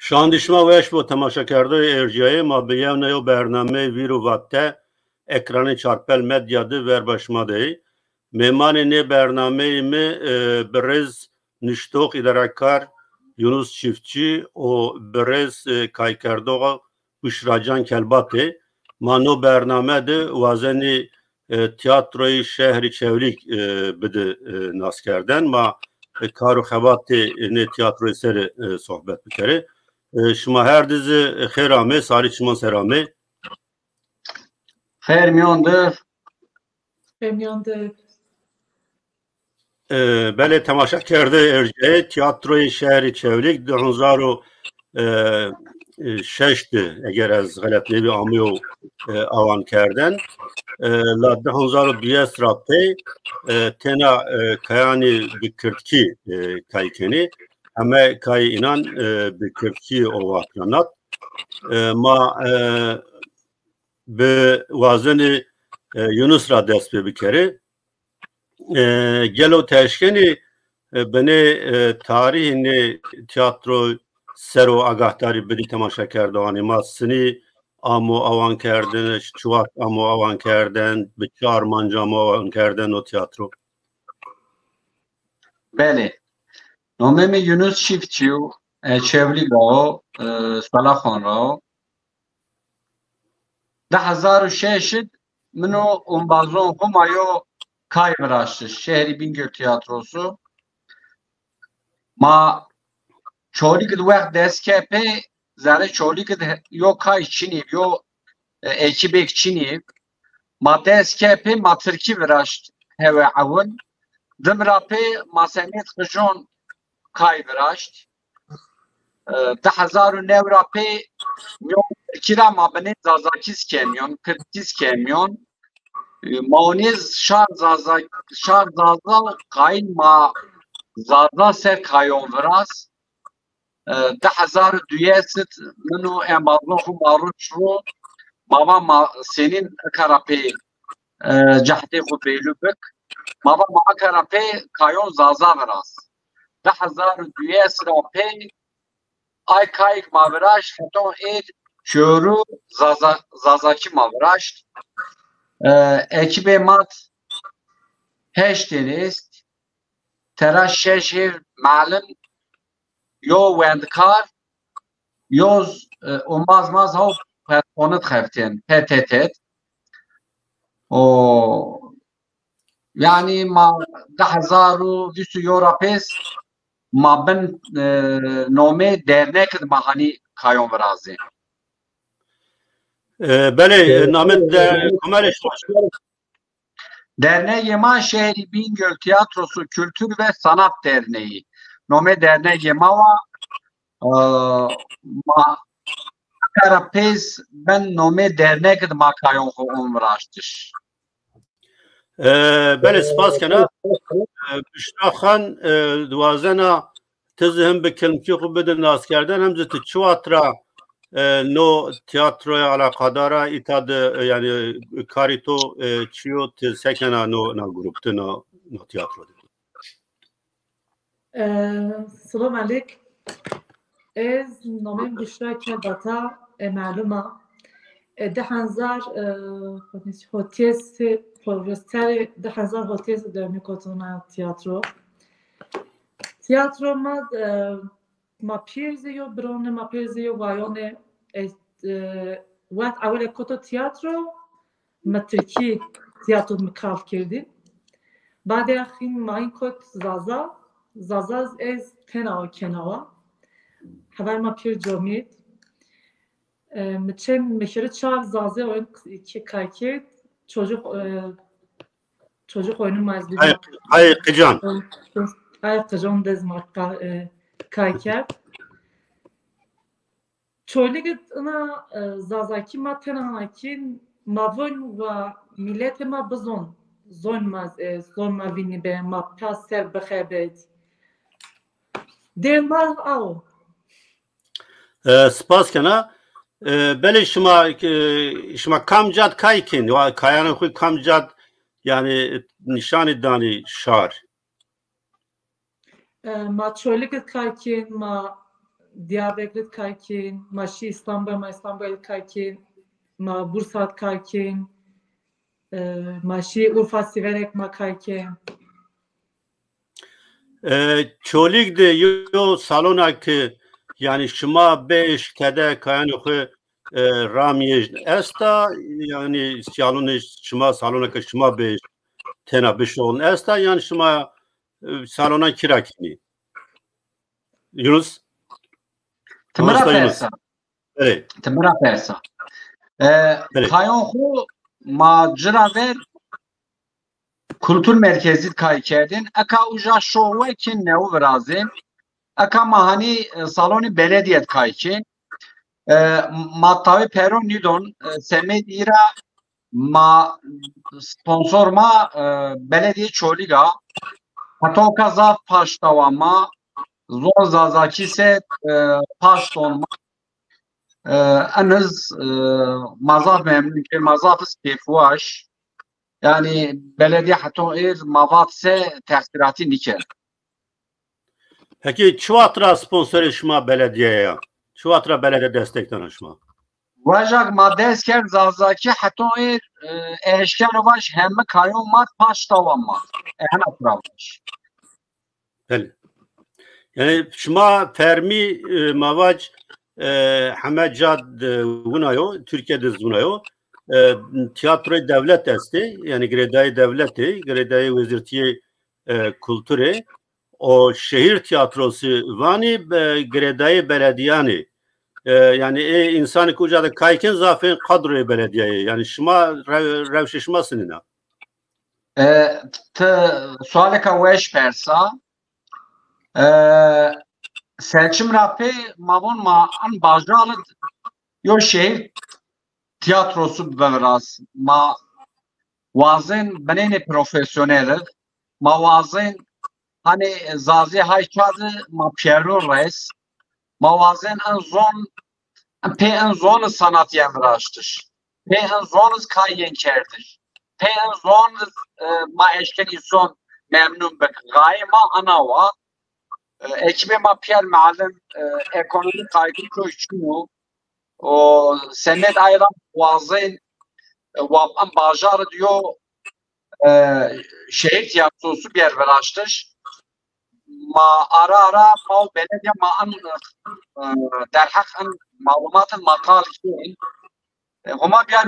شاندشما ویش با تماشا کرده ارجایی ما بیان و برنامه ویرو وقته اکران چارپل مدیا ده وربشما ده مهمان نه برنامه می برز نشتوق ادارکار یونس چیفچی و برز کای کردو بشراجان کلباته ما نو برنامه ده وازنی تیاتروی شهری چولیک بده ناس کردن ما کارو خبات نه تیاتروی سر صحبت بکره شما هر دیز خیرامه سالی شما سرامه خیر میانده بله تماشا کرده ارجعه تیاتروی شهری چولیک 2006 اگر از غلط نبی آمی و آوان کردن لا 2020 رابطه تنا کایانی بکردکی کایکنی همه کای اینان بکردکی اواترانات ما به وازن یونس را دست بکره گلو تشکنی بنه تاریخ نه تیاترو سر و آگاهداری بدی تماشا کردن ما سنی آمو آوان کردن چوات آمو آوان کردن به 4 مانجا آمو آوان کردن و تیاترو بله نامم یونس چیفچیو چولی با سالا خان را 2006 منو اون بازون همایو کای براشتش شهری بینگل تیاتروسو ما چولی که وقت دست کپه زره چولی که یو کای چینیب یو اکیبک چینیب ما دست کپه ما ترکی براشت هوا اول دم راپه ما سمیت خجون کای براشت 2009 راپه میون ترکیرا ما بنه زازاکیز کمیون کردکیز کمیون ماونیز شار زازا قاین ما زازا سر کایون وراس 2002 منو امازون خو ماروچ رو ماما ما سنین کراپی جهتی خو بیلو بک ماما ما کراپی کایون زازا وراس 2002 راپی آی کایک ما وراش فتون اید شورو زازاکی ما وراش اکیب مات هشتنیست ترا ششیر معلم یو وندکار یوز اوماز ماز هاو پرسونت خفتین پتتت و یعنی ما 2020 یورا پیس ما بن نومه درنکت مهانی کایون ورازی بله نامه کمالش Derneği Ma Şehri Bingöl Tiyatrosu Kültür ve Sanat Derneği. Nome derneği Mava ma karapez ben nome dernek ma kayon ho umraştış. بله سپاس کنه بشرا خان دوازنا تز هم به کلمکی خوب بدن ناس کردن هم زت چواترا نو تیاتروی علاقادارا ایتاد یعنی کاری تو چیو سکنه نو گروپ نو تیاترو سلام علیک از نامم بشرا کلباتا معلومه 10,000 هوتیس پروستر 10,000 هوتیس در میکوتونا تیاترو ما پیرزیو برونه ما پیرزیو وایونه وقت اول کوتو تیاترو ما ترکی تیاترو مکال کردی بعد اخین ما این کوت زازا از تناو کناوا haber ma pir comiyet Meçen meşere çağır zaze oyun ki kayket çocuk oyunu mazlum. Ay kıcan. Ay kıcan dezmarka kayket. Çoğunlukla ona zazaki matenanakin mavun ve millete ma bazon zonmaz zonma vini be ma paser bexebet. Derma au. سپاس کنه بله شما کم جد کای کن و کایان خوی کم جد یعنی نشان دانی شار ما چولی که کای کن ما Diyarbakır kaykin, maşi İstanbul kaykin, ma Bursa kaykin, maşi Urfa Siverek ma kaykin. Çolik de yo salona ki yani şuma beş kede kayan oku ramiye esta yani salona şuma salona ki şuma beş tena beş olun esta yani şuma salona kirakini. Yunus? Tımıra persa. Evet. Tımıra persa. Evet. Kayon xu macera ver kültür merkezi kaykerdin. Aka uja şovu ki nevu vrazin. Aka mahani saloni belediyet kaykin. Matavi peron nidon semed ira ma sponsor ma belediye çoliga hatoka zaf paştavama zor zazaki se paşton ma anız mazaf memnun ki mazaf istifuaş yani belediye hato mavat se tehsirati niker. Peki çuvatra sponsor şuma belediyeye çuvatra belediye destekten şuma. Vajak madde ker zazaki hato eşken baş hem kayon mat paştavan mat. Ehna pravmış. Beli. Yani şuma fermi mavac Hamecad vunayo Türkiye'de vunayo tiyatro devlet esti yani Gredai devleti Gredai Vezirtiye Kültürü o şehir tiyatrosu vani Gredai belediyani yani insanı kucada kayken zafen kadroyu belediyeye yani şuma revşe şuma sınına. Sualeka veş persa seçim rapı mavon ma an bajralı yo şehir tiyatrosu biraz ma vazın benene profesyonel ma vazın hani zazi haykadı ma Pierrot Reis ma vazın en zon pe en zon sanat yemraştır pe en zon kayen kerdir pe en zon ma eşken insan memnun bek gayma anava ekime ma Pierre Malin ekonomik kaygı köşkünü o senet ayran vazın vapam bajar diyor şehir tiyatrosu bir yer veraştır. Ma ara ma belediye ma an derhak an malumatın makal ki homa bir yer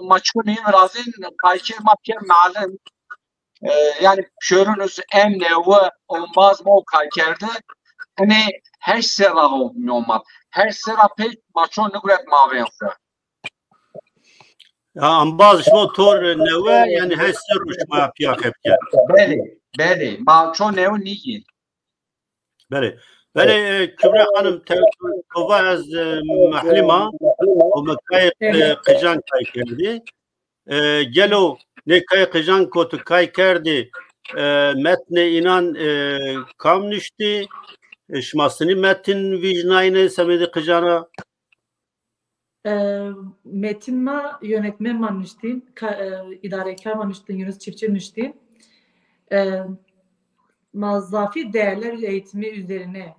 maçkuni razin kayki ma Pierre Malin yani şörünüz emnevi olmaz mı o kaykerde hani her sera olmuyor her sera pek maço nugret mavense. Ya ambaz şma tor neve yani her sırrı şma piyak hepke. Beli. Maço neve niye? Beli. Beli Kübra Hanım teva az mahlima o mekay kıjan kaykerdi. Gelo ne kay kıjan kotu kaykerdi metne inan kam nişti şmasını metin vicnayne semedi kıjana metin ma yönetmen manıştın idarekar manıştın Yunus Çiftçi niştin mazafi değerler eğitimi üzerine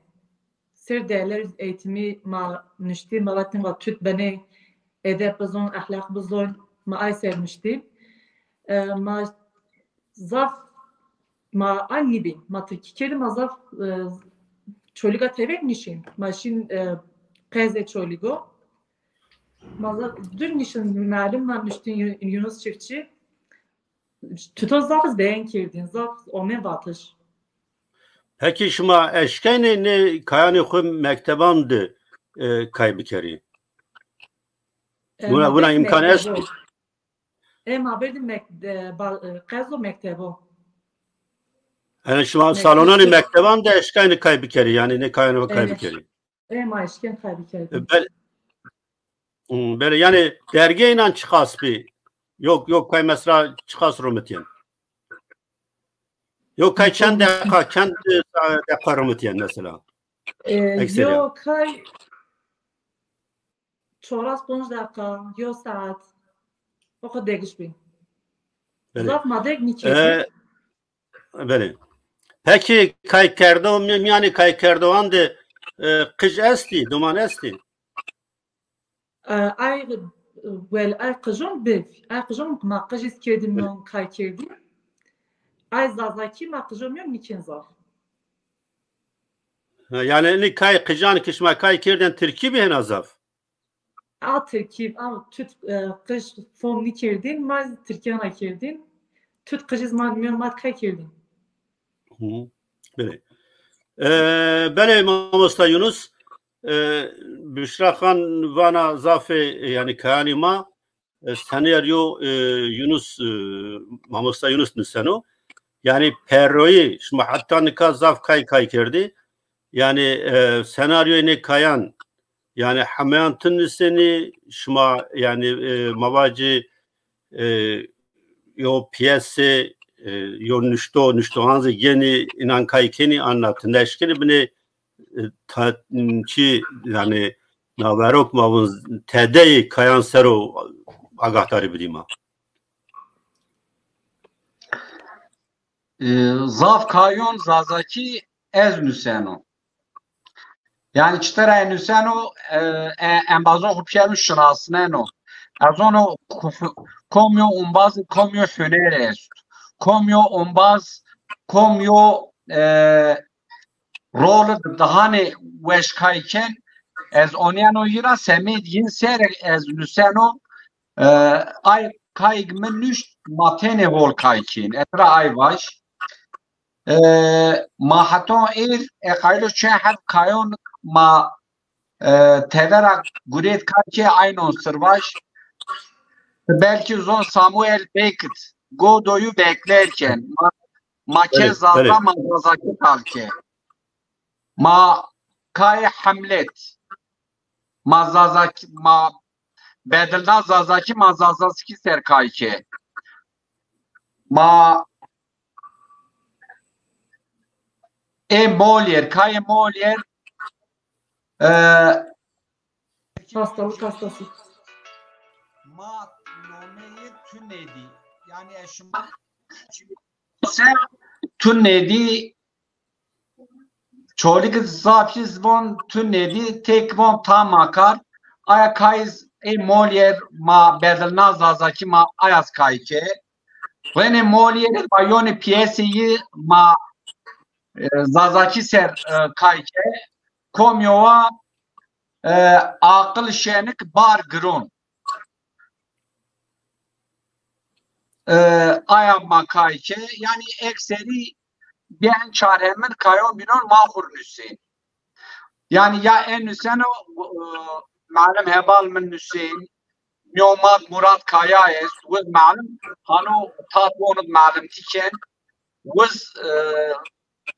sır değerler eğitimi ma niştin malatin ve tüt beni edep bizon ahlak bizon ma ay sevmiştim ma zaf ma annibi ma Türkiye'de ma zaf çoliga tevek nişin maşin keze çoligo ma dün nişin malum man niştin Yunus Çiftçi tuto zaf beğen kirdin zaf omen batış. Peki şuma eşkeni ne kayani kum mektebandı kaybikeri. Buna imkan es. Ma berdim qazo mektebo. Yani şuma salonani mekteban da eşkeni kaybikeri yani ne kayani kaybikeri. Ma eşken kaybikeri. Böyle yani dergeyle çıkas bir. Yok kay mesela çıkas rumetiyen. Yok kay kendi deka rumetiyen mesela. Yok kay çoras 5 dakika, yok saat. O kadar değişmiyor. Zaf madek niçin? Böyle. Peki Kaykerdoğan yani Kaykerdoğan de قج استی دومان استی ay well ay qıjım bev ay qıjım ma qıjis kedim non kay kedim ay zazaki ma qıjım yok niçin zar yani ne kay kıjan kişma kay kirden Türkiye bir azaf a Türkiye a tüt qış fom niçerdin ma Türkiye'na kirdin tüt qıjiz ma mat kay kirdin böyle ben Mamosta Yunus Büşra Khan vana zafe yani kanima senaryo Yunus Mamosta Yunus nüseno yani perroyi şimdi hatta nikah zaf kay kirdi yani senaryo ne kayan yani hamayantın nüseni şma yani mavacı yo piyese yo nüşto hanzı yeni inan kaykeni anlattı neşkeni bine çi yani naverok mavun tedeyi kayan sero agahtarı bilima zaf kayon zazaki ez nüseno yani çıtara nüseno en bazı hupşermiş şınasneno az onu komyo umbaz komyo hüner est komyo umbaz komyo rol dahane weşkayken ez onyano yira semid yin ser ez nüseno ay kaygmen nüş matene vol kaykin etra ay baş ma hato kaylo şehad kayon ma tevera guret kayke aynon sırbaş belki zon Samuel Beckett Godoy'u beklerken ma zaza ma zazaki kalke ma kay Hamlet ma zazaki ma bedelna zazaki ma zazaki serkayke ma Molière kay Molière hastalık hastası ma nomeyi tünedi yani eşma sen tünedi çolik zafiz von tünedi tek von tamakar aya kayz Molière ma bedelna zazaki ma ayaz kayke Rene Molière bayoni piyeseyi ma zazaki ser kayke komyova akıl şenik bar gron ayama kayke yani ekseri ben çaremin kayon binon mahur nüseyin yani ya en nüseno malum hebal min nüseyin Myomat Murat Kaya est with malum hano tat bonut malum tiken with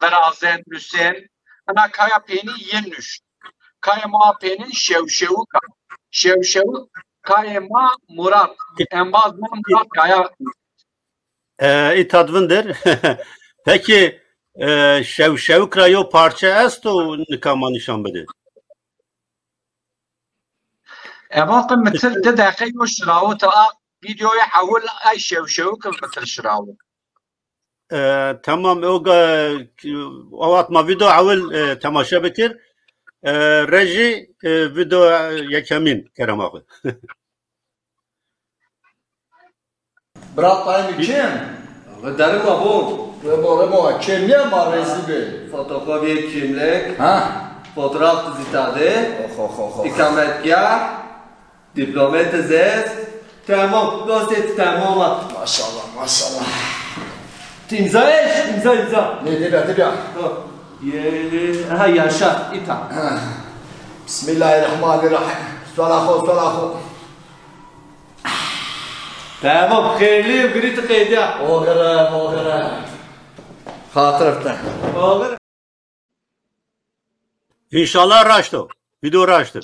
berazen nüseyin ana kaya peni yenüş kaya ma penin şevşevu kaya ma Murat enbaz Murat Kaya itadvındır peki şevşevu krayo parça est o nikama nişan bede Evan مثل ده دقیق و شراوت ویدیوی حول ای شو که مثل شراوت tamam o atma video avul temaşa bekir reji video yekamin kerem abi Brat tayım kim? Derim abon. Rebo kimliğe var rezili? Fotokopi kimlik, Ha? fotoğraf dizitade, ikametgah, diplomat tezes. Tamam, dosya tamam. Maşallah maşallah. İmza eş, imza. Ne diyor? Ha yaşa, ita. Bismillahirrahmanirrahim. Salahu. Tamam, hayırlı grit kayda. Oğra. Hatırıfta. Olur. İnşallah raşto video raşto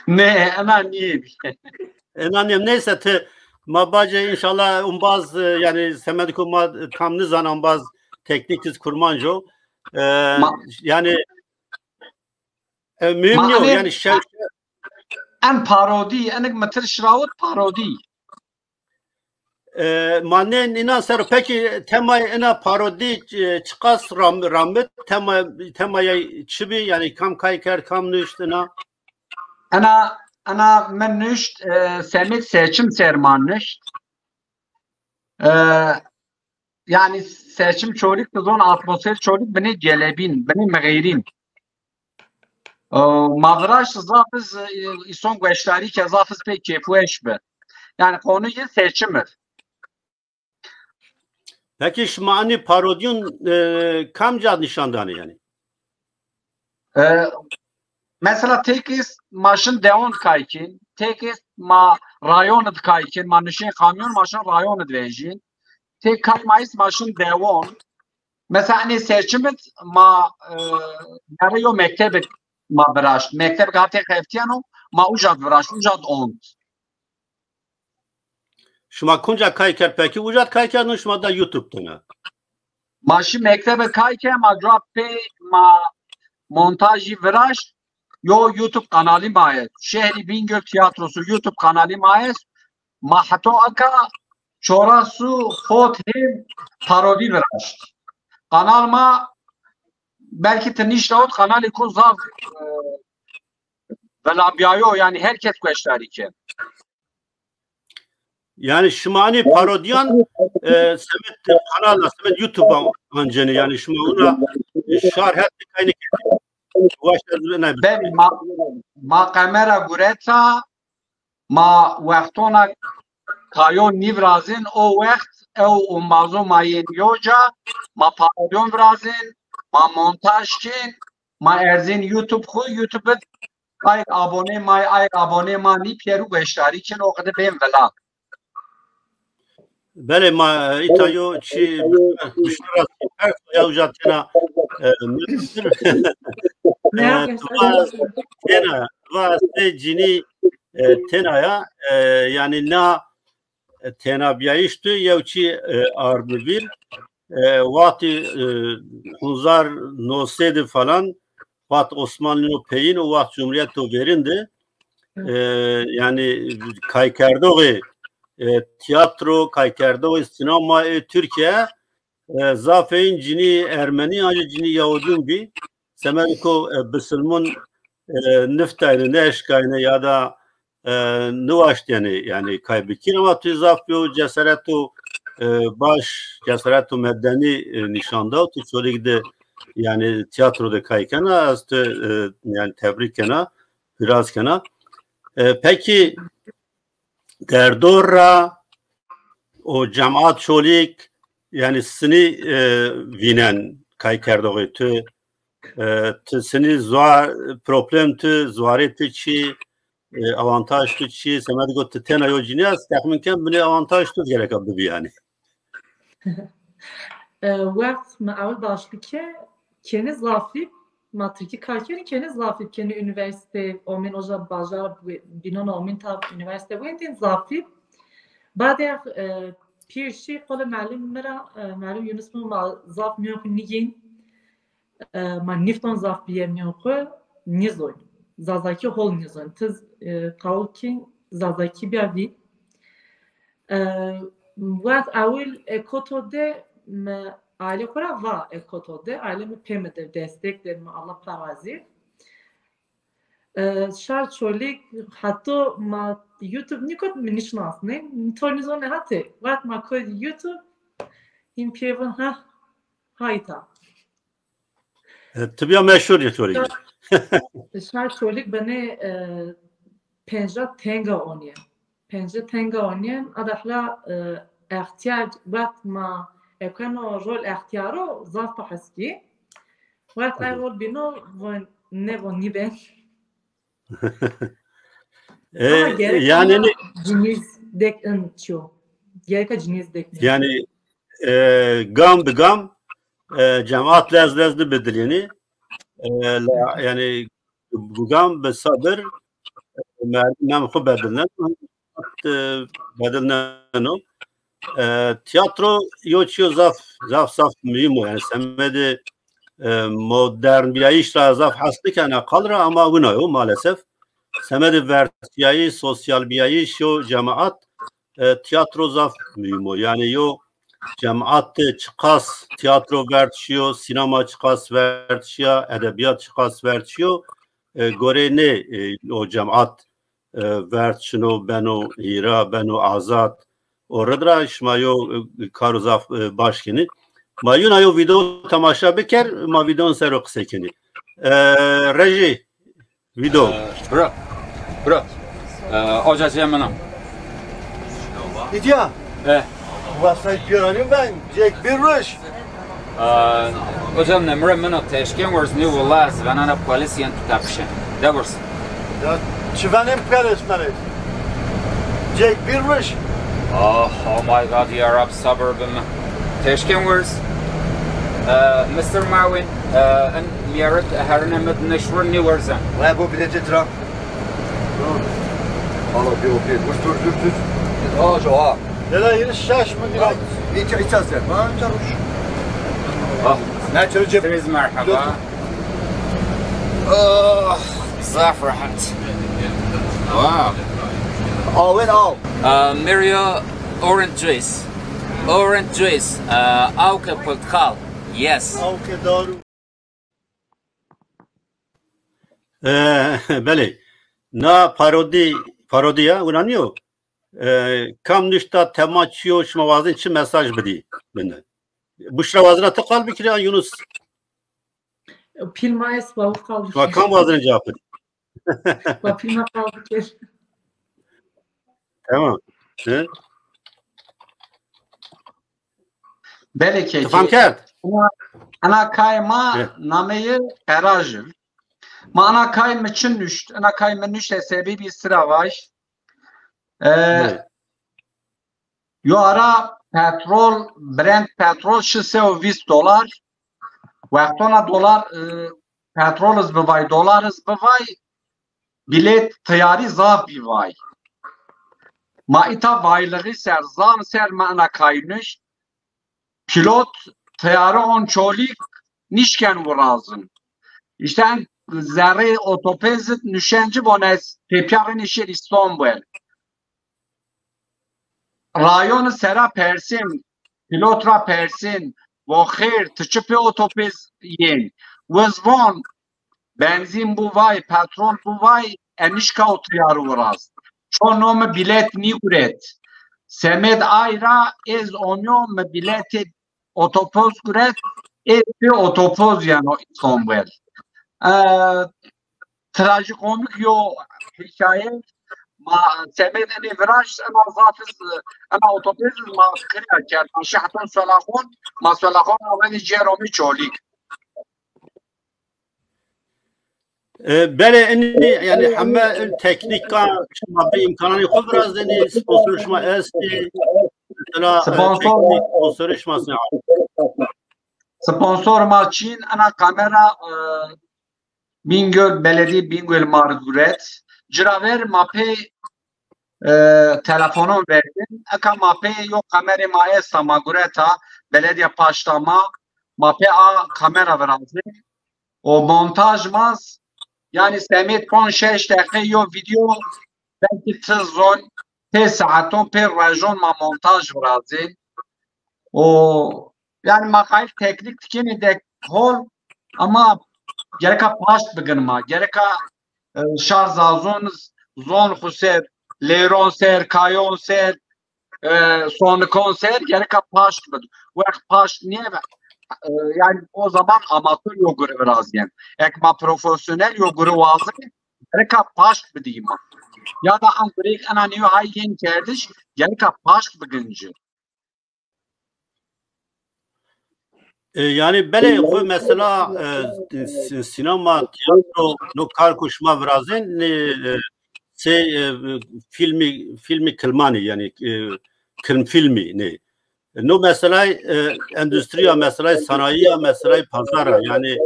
ne ama niye enannem neyse te mabace inşallah umbaz yani semedikum tam nizan umbaz teknikiz kurmanco yani mühim yok yani en parodi enek metir şravut parodi manen ina ser peki tema ina parodi çıkas rammet temaya çibi yani kam kayker kam nüştüna أنا من نشت سميت seçim sermanışt. Yani seçim çocuk kızın atmosfer çocuk beni celebin, beni mağirin. Mavraş zafız ison güçleri ki zafız pek keyfueş be. Yani konuyu seçimdir. peki şmani parodiyun kamca nişandanı yani Mesela tekis maşın deon kaykin, tekis ma rayon kaykin, ma nişin kamyon maşın rayon dvejin. Tek kaymayız maşın deon. Mesela hani seçimit ma yarıyor mektebet ma bıraş. Mektep gati heftiyano ma ucad bıraş, ucad ont. şuma kunca kayker peki ucat kayker nuşmada YouTube'da Maşı mektebe kayke ma drape ma montajı bıraş. Yo YouTube kanalı mayet. Şehri Bingöl Tiyatrosu YouTube kanalı mayet. Ma hato aka çorasu hot hem parodi bıraş. Kanal ma belki teniş rahat kanalı kuzav velabyayo yani herkes güçleri ki. yani şmani parodiyan semet kanalda semet YouTube'a anceni yani şmana şar her kaynak Ben ma kamera gureta ma vaktona kayon nivrazin o vakt o mazo mayen yoja ma parodiyon vrazin ma montaj kin ma erzin YouTube khu YouTube ay abone ma ni peru beştari kin o kadar ben vela. Bele ma itayo çi müşteri her ya ujatena tena vaste cini tenaya yani na tena biyayıştı yevçi ardı bir vati hunzar nosedi falan vat Osmanlı peyin o vat Cumhuriyet o verindi yani kaykerdoğu tiyatro kaykerdoğu sinema Türkiye zafeyin cini Ermeni acı cini Yahudun bir semeriko Müslüman niftayını ne eşkayını ya da nüvaşt yani kaybekir ama tu zafyo cesaretu baş cesaretu medeni nişanda tu çörekde yani tiyatroda kaykana astı yani tebrikkena biraz kena peki derdora o cemaat çolik yani seni vinen kaykerdoğu tu seni zor problem tu zuareti çi avantaj tu çi semed got tena yojinias tahminken bine avantaj tu gerek abdu yani وقت ما اول başlıke keni zafip matriki kaykerin keni zafip keni üniversite omen oja bajar binon omen tab üniversite vendin zafip بعد پیرشی قول معلوم یونس ما زاف میوخ نیگین ما نیفتان زاف بیم میوخ نیزون زازاکی هول نیزون تز قول کین زازاکی بیاوی وقت اول اکوتوده aile kura va ekotode ailemi pemede destek derme Allah pavazi şar çolik hatta ma YouTube nikot minişnas ne tornizone hatte vat ma koy YouTube im pievan ha hayta tabii meşhur ya çolik şar çolik beni penja tenga onye penja tenga onye adahla ihtiyaç vat ma ekano rol ihtiyaro zaf pahaski vat ay rol bino von ne von ni ben yani ciniz dek enço gerek ciniz dek yani gam be gam cemaat lezlezli bedilini yani bu gam be sabır nam khu bedilnen bedilnen tiyatro yoçyo zaf mühim yani semedi modern bir işra zaf hastı kana kalra ama buna maalesef semedi vertiyayı sosyal bir iş yo cemaat tiyatro zaf mühim o. Yani yo cemaat çıkas tiyatro vertişiyor, sinema çıkas vertişiyor, edebiyat çıkas vertişiyor. Gore ne o cemaat vertişino beno hira beno azat orada şmayo karu zaf başkini. Mayun ayo video tamaşa beker ma videon serok sekini. Reji video. Bro. Hocacıya bana. İdiya. Vasayt görelim ben. Jack Birruş. Hocam nemre bana teşkin varız ne vallaz ve ana polisiyen tutapşın. Devers. Ya çivenim peresmeli. Jack Birruş. Oh my god, ya Rab suburbim. Teşkin varız. Mr. Marwin, en liyaret hernemet neşrun ne varız? Ve bu bileti tra. Allah bir okey. Dur. Aa joa. Yela yine şaş mı direkt? İç içersin. Ha çaruş. Ne çarıcı? Siz merhaba. Zaf rahat. Wow. Al. Mario orange juice. Orange juice. Auke portakal. Yes. Okey doğru. Beli. Na parodi ya ulanıyor. Kam nişta temaçıyor şmavazın için mesaj bedi bende. Bu şmavazına tıkal bir kere Yunus. Pilma esba kaldı. Bak kam vazına cevap bedi. Bak pilma kaldı ki. Tamam. Belki Tamam kert. ana kayma nameyi erajı. Ma ana kayma için nüşt. Ana kayma nüşt sebebi bir sıra var. Yo ara petrol, Brent petrol $620 وقتنا dolar petrolüz bivay, dolarız bivay bilet tiyari zaf bivay. Ma ita vaylığı ser, zan ser mana kaynış pilot tiyarı on çolik nişken vurazın. İşte zerre otopezit nüşenci bonez tepyarı nişir İstanbul. Rayon sera Persin, pilotra Persin, Voxir, tıçıpı otopez yen. Vızvon, benzin bu vay, petrol bu vay, enişka otriyarı uğraz. Çon nome bilet ni guret. Semed ayra ez onyo me bileti otopoz guret, ez bir otopoz yani İstanbul. Trajikomik yo hikaye. ما سمعت اني فراش انا ظافز انا اوتوبيز ما كريا كان شحتون سلاخون ما سلاخون اولي جيرومي تشوليك Böyle yani hem teknik bir imkanı yok biraz yani sponsorlaşma esti mesela teknik sponsorlaşması sponsor maçın ana kamera Bingöl Belediye Bingöl Marguret Ciraver mape telefonum verdim. Eka mape yok kamera maesta Margureta belediye paştama mape a kamera verazı. O montajmaz yani Semit kon 6 dakika yo video belki tezon te saaton per rajon ma montaj verazı. O yani makayil teknik tikini de hol ama gereka paşt bıgınma gereka şarzazon zon xuser leron ser kayon ser son konser gereka paşt bud vakt paşt niye yani o zaman amatör yoguru biraz yani ekma profesyonel yoguru vazı gereka paşt bidiyim ya da angrek ana niye haygen kerdiş gereka paşt bugüncü yani böyle mesela sinema, tiyatro, lokal kuşma birazın filmi kılmani yani kılm filmi ne? No mesela endüstriya mesela sanayiya mesela pazara yani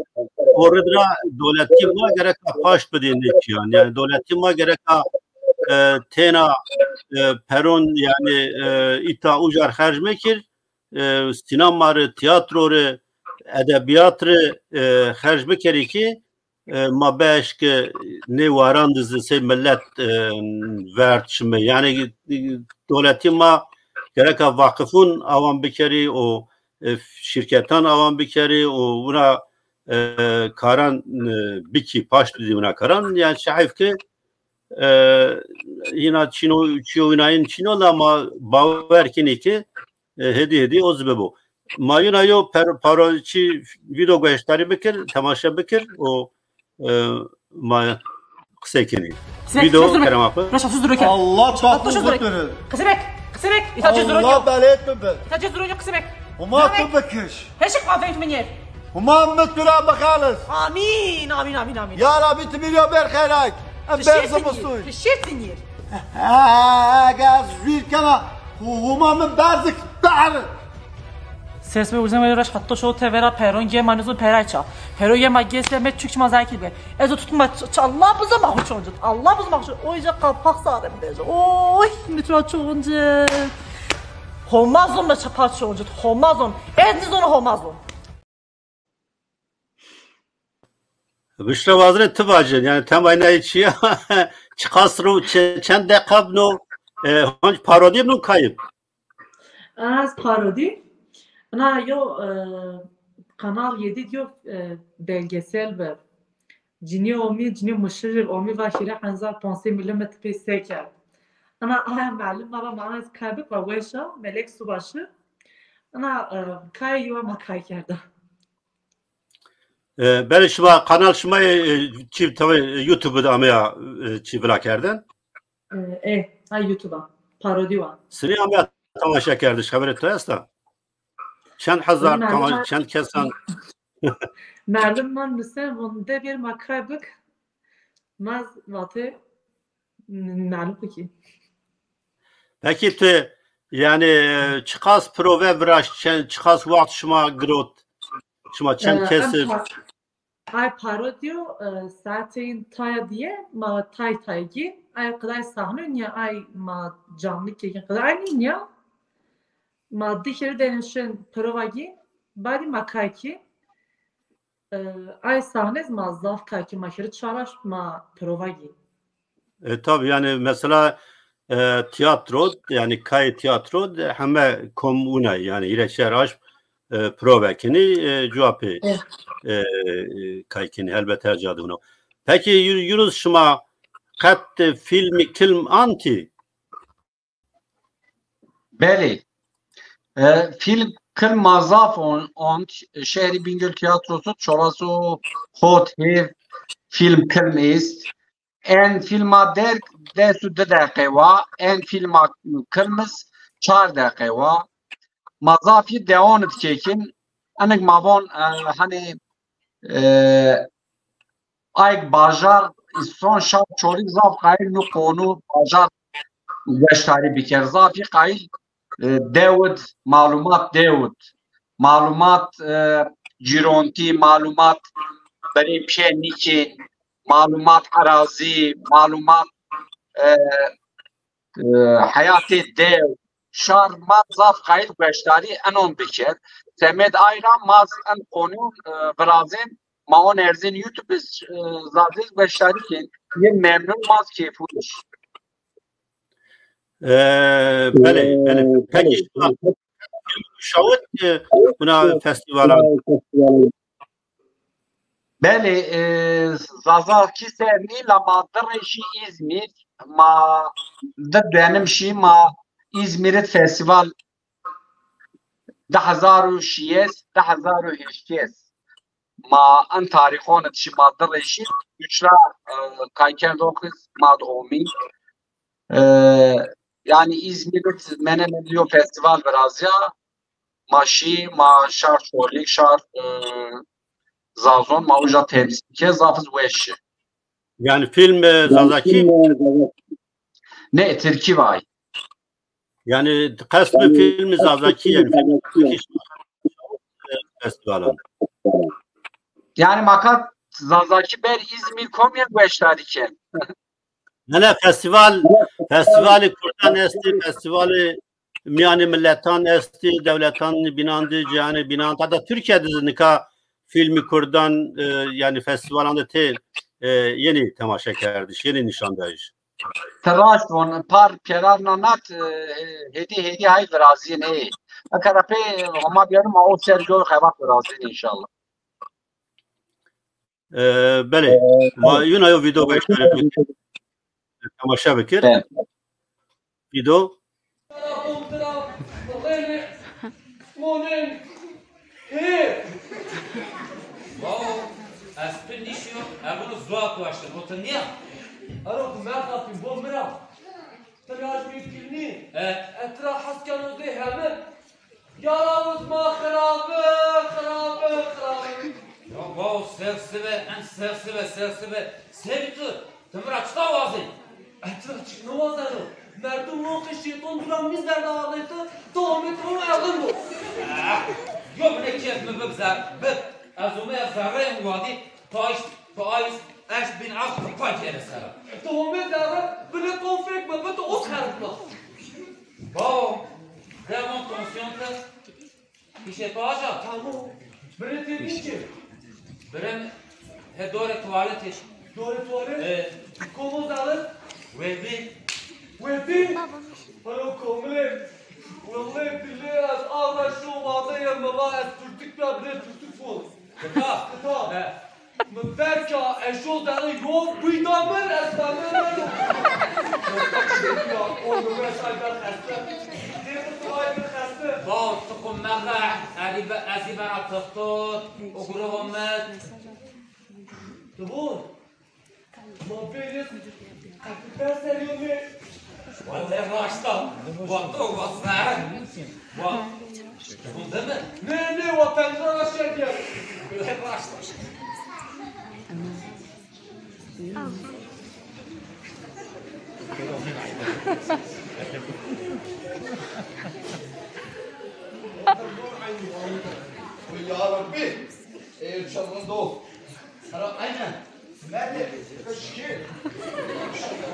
orada devletin ma gerek paşt bedeni yani devletin ma gerek tena peron yani ita ucar harc mekir sinemarı, tiyatroru, edebiyatı harc mekeri ki ما beş ki ne varan dizisi millet vertişme yani devleti ma gerek vakıfın avan bikeri o şirketten avan bikeri o buna karan biki paş buna karan yani şahif ki yine Çino oynayın Çino'la ama baver ki hedi o zbe bu mayuna yo paroçi video gösteri bikir temaşa bikir o ما قسيكني فيديو كلام أخر رشا تزدرو كم Allah tatlı قسمك قسمك يتجزرون Allah belet mi? يتجزرون قسمك وما تبكش هشك ما فهمت منير وما متراب خالص آمين آمين آمين آمين يا ربي تميليو بير خيرك امبارح مصوي فشيت نير غاز فيل كما وهما من بارزك بحر Ses ve uzun raş hatta şu tevera peron ye manuzun perayça. Pero ye magese met Türkçe mazaki be. Ezo tutma Allah buza mahut çoncut. Allah buza mahut. Oyca kapak sarım be. Oy mitra çoncut. Homazon da çapar çoncut. Homazon. Ediniz onu homazon. Büşra vazire tıbacın yani tam aynı içiyor. Çıkasru çend dekabno hangi parodi mi kayıp? Az parodi. Ana yo Kanal 7 diyor belgesel ver. Cini omi cini müşrir omi ve şire hanzar 5 milimetre peseker. Ana aya malum baba maaz kaybet ve weşa melek subaşı. Ana kay yo ma kay kerdi. Ben şuma kanal şuma çift tabi YouTube'da ama ya çift lakerden. Ay YouTube'a parodi var. Seni ama tamaşa kerdi haber ettiğinizde. Çend hazar tamaşa çend kesan. Malum man mesela bunda bir makrabık maz vatı malum ki. Peki te yani çıkas prove vraş çıkas vakt şuma grot şuma çend kesir. Ay parodiyo zaten taya diye ma tay gi ay kadar sahne ya ay ma canlı keken kadar ya ma dikeri denişen provagi bari makaki ay sahne ma zaf kaki mahiri çaraş ma provagi. Tabii yani mesela tiyatro yani kay tiyatro hem komuna yani ileşer aşk provekini cevapı kaykini elbette tercih onu. Peki Yunus şuma kat filmi film anti? Beli. Film kıl mazaf on şehri Bingöl tiyatrosu çorası hot hev film kıl ist en filma der desu de dakika en filma kılmız 4 dakika mazafı devam etkekin anek mavon hani ay bajar son şap çorik zaf kayıl nu konu bajar beştari biker zafi kayıl David malumat cironti malumat beri pşeniçin malumat arazi malumat hayatı dev şar mazaf kayıl beştari anon biker Semed ayran maz an konu Brazil maon erzin YouTube zaten beştari ki ye memnun maz keyfuş. Beli. Peki şahit buna festivala. Beli zazaki serni la madreşi İzmir ma da benim şey ma İzmir'et festival 2006 ma an tarihon etşi madreşi üçra kayker dokuz madhomi yani İzmir'de Menemen festival biraz ya maşi ma şar çolik şar zazon ma uca temsilke zafız weşi Yani film zazaki ne Türkiye vay yani kısmı film zazaki yani festivalın yani makat zazaki ber İzmir komyen weşladiken yani festivali Kur'an esti festivali yani milletan esti devletan binandı yani binandı da Türkiye'de nika filmi Kurdan yani festivalanda te yeni temaşa kerdiş, yeni nişandayış. Tıraş von par kerarna nat hedi hay razı ne. Akarape ama diyorum o Sergio xevat razı inşallah. Bele. Ma yunayo video beşleri temaşa bekir. Video. Aspendişiyor, bunu zuat başladı. Otanıya. Arok merhaba, bu merhaba. Tıraş mümkünni. Etra haskan öde hemen. Yaramız ma xarabı. Ya wow, sersive, en sersive. Sevdi. Tımra çıta vazı. Etra çık ne vazı? Merdum ruhi şeytan duran bizler dağılıydı. Doğmet onu yardım bu. Yok ne keyif mi bibzar? Bib. Azumaya zarrayım vadi. Faiz. ايش بينعرف فايت يا رسالة تومي دارا بلا كونفيك ما بدو اسهر بلا باو vraiment consciente işe paşa tamam بريتي بيجي برم هدورة توالت دورة توالت كومو دارت ويبي هلو كوملين والله بالله از آغا شو واضح مبا از ترتك بلا بلا ترتك فول كتاب من بركة أشول داري يوم بيدامن أستامن أولو مساي بالخسته دير طواي بالخسته باو تقوم مقع أزي بنا تختار أقولهم مات تبون ما بيرس أكتر سريومي والله راشتا وطو وصار تبون دمن نه وطن راشتا ديال والله راشتا يا ربي ايه شغلندو ترى ايمن مالك تشكيل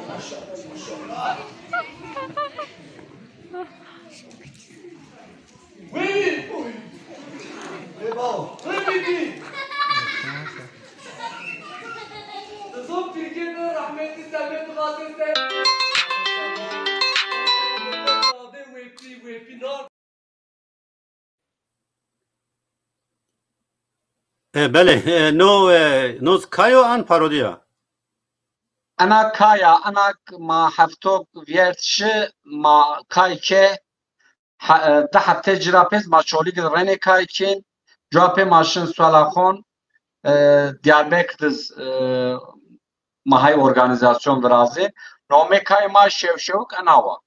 ما شاء الله وين ايه باو وين نظام تركيا رحمتي سلمت غادر Bele, no kayo an parodia. أنا كايا أنا ما حفتوك فيرتش ما كايكي ده حفته جرابيز ما شولي قد ريني كايكين جرابي ماشن سوالاخون Diyarbakır mahay organizasyon vrazı nome kay ma şevşevk anava.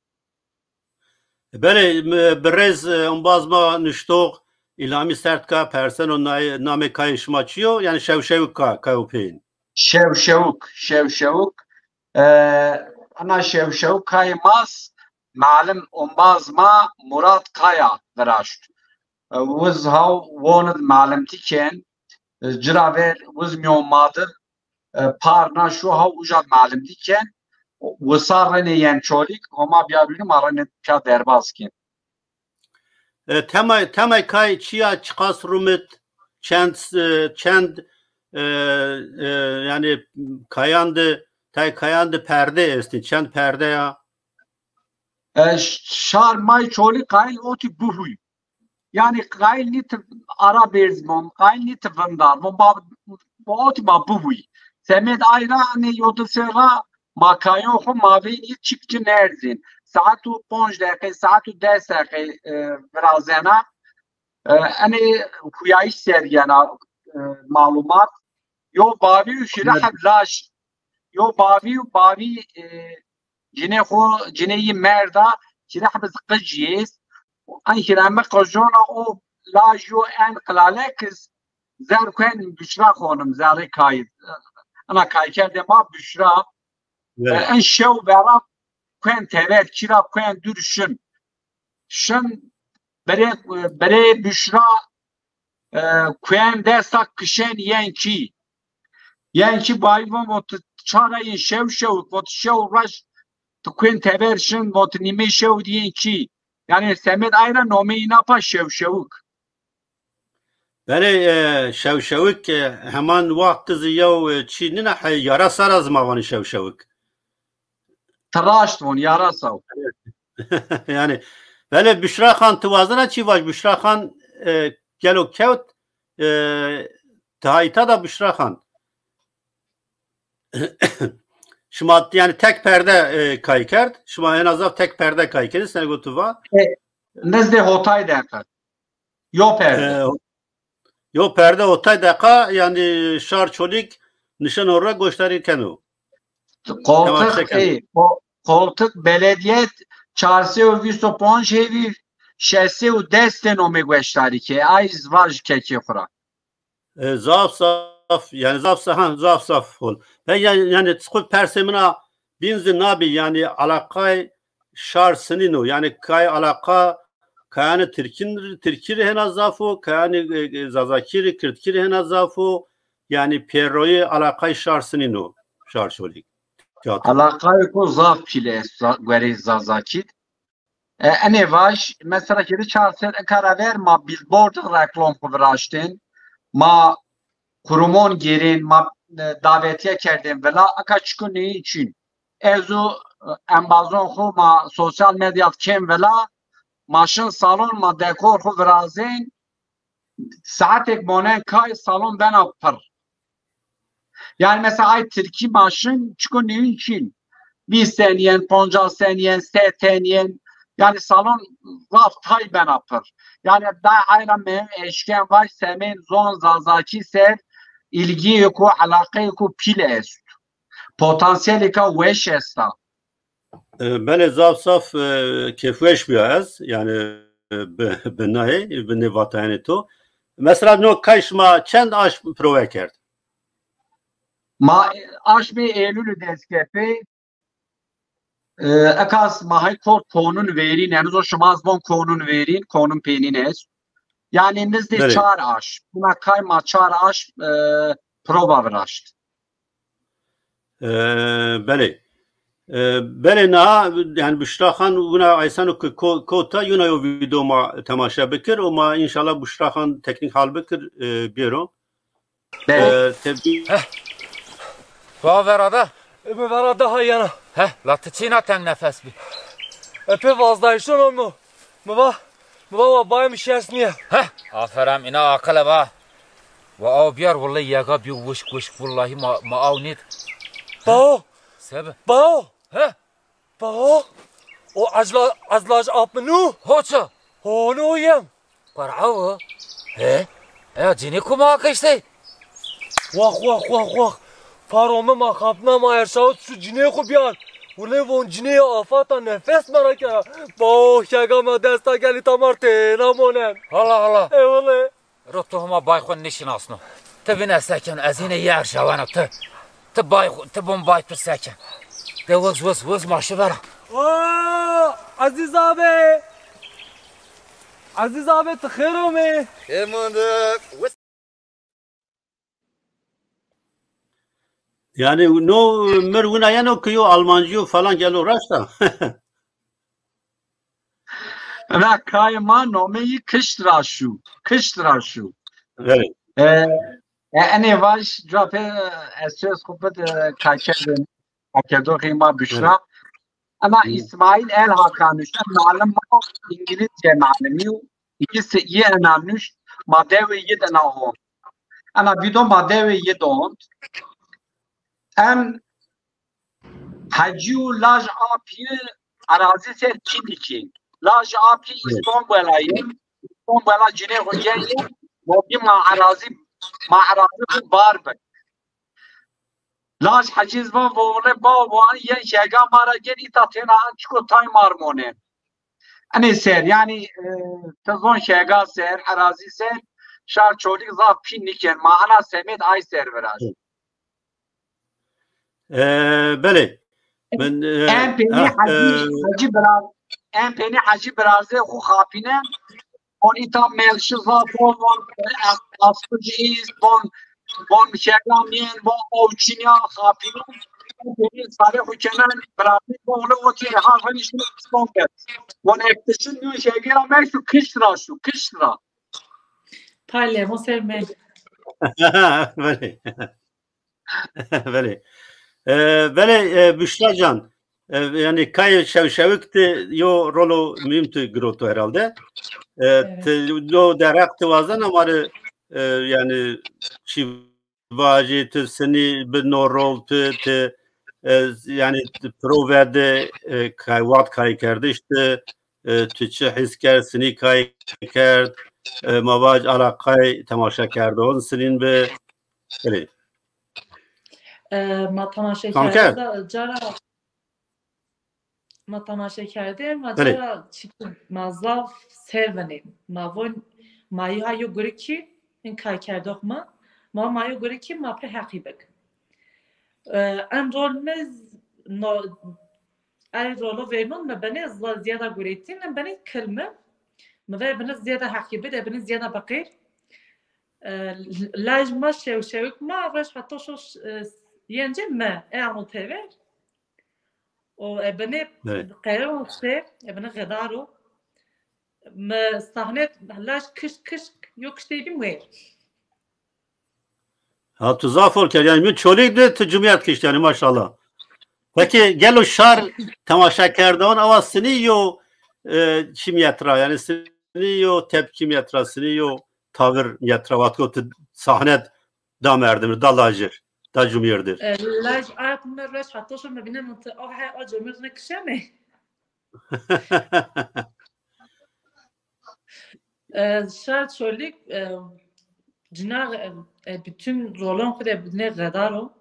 Bele brez umbazma niştok ilami sertka persen o name kayışmaçıyor yani şevşevk kayopin. Şevşevk ana şevşevk kaymaz malum umbazma Murat Kaya veraşt. Vız hav voned malum tiken Ciraver vızmıyor madır parna şu ha ucad malum diken vısar ne yençolik ama biabini marane ka derbazkin. Temay kay çiya çıkas rumit çend yani kayandı perde esti çend perde ya. Şar may çoli kayl oti buhuy. Yani kayl nit ara berzmon kayl nit vandar oti ma buhuy. Semed ayra ne yodu sera makayo ho mavi çıkçı nerzin. Saatu 5 dakika saatu 10 dakika birazena hani kuyayış sergiyana malumat yo bavi şirah laş yo bavi cineyi merda şirah biz qıcıyız ay kirame qajona o lajo en qlalekis zerken büşra xonum zari kayıt ana kayker de ma büşra en şev vera kuen tever kira kuen duruşun şun bere büşra kuen destak kışen yenki bayvam ot çarayın şev ot şev raş tu kuen tever şun ot nime şev yenki yani semet ayra nome inapa şevşevuk. بله شوشوک همان وقت زیاو چی نه یارا سر از ماوان شوشوک تراشت بون یارا ساو yani بله بشرا خان توازنه چی واش بشرا خان گلو کوت تهایتا da بشرا خان شما yani tek perde kay kerd şuma en azından tek perde kay kerd sen gotuva نزد هوتای دکت یو پرده yo perde otay daka yani şarçolik nişan orra gösteri kenu koltuk belediye 425 evi 610 nomi gösteri ki ayz vaj keki khura zaf yani zaf saf ol ben yani tıkıl persemina binzi nabi yani alakay şar senino yani kay alaka kayani Türkir hena zafo kayani zazakiri Kürtkir hena zafo yani perroyi alakay şar senino şar şolik alakay ko zaf pile gweri zazakit ene vaj mesela ki 400 karaver ma billboard reklam kuvrashtin ma kurumon girin ma davetiye kerdim vela akaçku ne için ezu embazon xo ma sosyal medyat kem vela maşın salon ma dekor xo vrazin saatek monen kay salon ben apar yani mesela ay Türkiye maşın çku ne için 20 seniyen 50 seniyen 30 seniyen yani salon raf tay ben apar yani da aynen benim eşken var semin zon zazaki ser ilgi ko alaka ko pile est potansiyeli ka weş esta bele zaf saf kefweş biraz yani benahe benevatayani to mesela no kaşma çend aş prova kerd ma aş bir Eylül deskepe akas mahay konun verin yani o şmaz bon konun verin konun penines yani nizde çar aş buna kayma çar aş prova vraşt bele bele na yani Büşra Khan buna Aysan kota yuna o video ma temaşa bekir o ma inşallah Büşra Khan teknik hal bekir biro tabii Verada Ebe verada hayana. latçina ten nefes bir Epe vazdayışın o mu? Mıva bayım işersiniye. aferin ina akıla ba ve av biyar vallahi yaga bir vışk vallahi ma avnit Bao. sebe Bao. O azlaj apmenu. hoça Onu yem. Parao cini kuma akıştı Vah. Farome ma kapna ma erşavut şu cine ko biyan. Ule von cine afata nefes merak ya. Bao şaga ma desta geli tamarte namonen. Allah Eyvallah. Rotuhuma bayxon nişin asno tebine sakin azine yer şavana te bayxon te bom bayt sakin de vız marşı ver Aziz abi tıkhero me. yani no mervuna yani okuyor Almancı falan gel uğraşta ve kayma nomeyi kıştraşu evet ene vaj drape esöz kupet kakedo khima Büşra ama İsmail El Hakanüş malum İngilizce malumi ikisi iyi önemliş madevi yedena o ana video madevi yedon em haciu laj api arazi ser çindiki laj api İstanbul'a cine hocayı mobi arazi barbe laj haciz va vore ba ye şega mara geri tatena çko tay marmone ani ser yani tazon şega ser arazi ser şar çolik za pinniken maana semet ay ser veraj bele ben empeni hacı birazı xu xapine on itam melşiza bon aspıcıyız bon şegamien bon ovçinya xapine empeni sare xukemen birazı bon oti harfan işini sponket bon ekteşin nü şegira melşu kışra Paylemo sevme. Böyle. Böyle. Böyle Büşra Can. Yani kay şevşevikti yo rolo mühimti groto herhalde. Do derakt vazan amarı yani şivaji te seni bir no rol te yani provede kayvat kay kerdi işte tüçe hisker seni kay kerd mavac alakay temaşa kerdi on senin be böyle. Ma tamaşa kerdi cara ma tamaşa kerdi ma cara çıktı mazlav sevvenim mavon mayu hayo göre ki in kay kerdik ma mayu göre ki ma pe hakibek em rolmez no ay rolo vermon me beni ziyada göretin beni kelme me ver beni ziyada hakibe de beni ziyada bakir lajma şevşevik ma raş hatta şu yence me e'amul tever o beni قيرون سير ابن غدارو ما استغنيت هلاش كش yok işte bilmiyorum. Ha tuzaf ol yani mi çoluk de cumhuriyet kişi yani maşallah. Peki gel o şar temaşa kerdan avasını yo çimyetra yani seni yo tepki metrasını yo tavır metra vatko sahnet damerdimir dalacır da cumhuriyetdir. Laj ayakımda reş hatta şu mebine mutlu ah cumhuriyet ne kişeme. Şar çoluk cina bütün rolon kude ne gadaro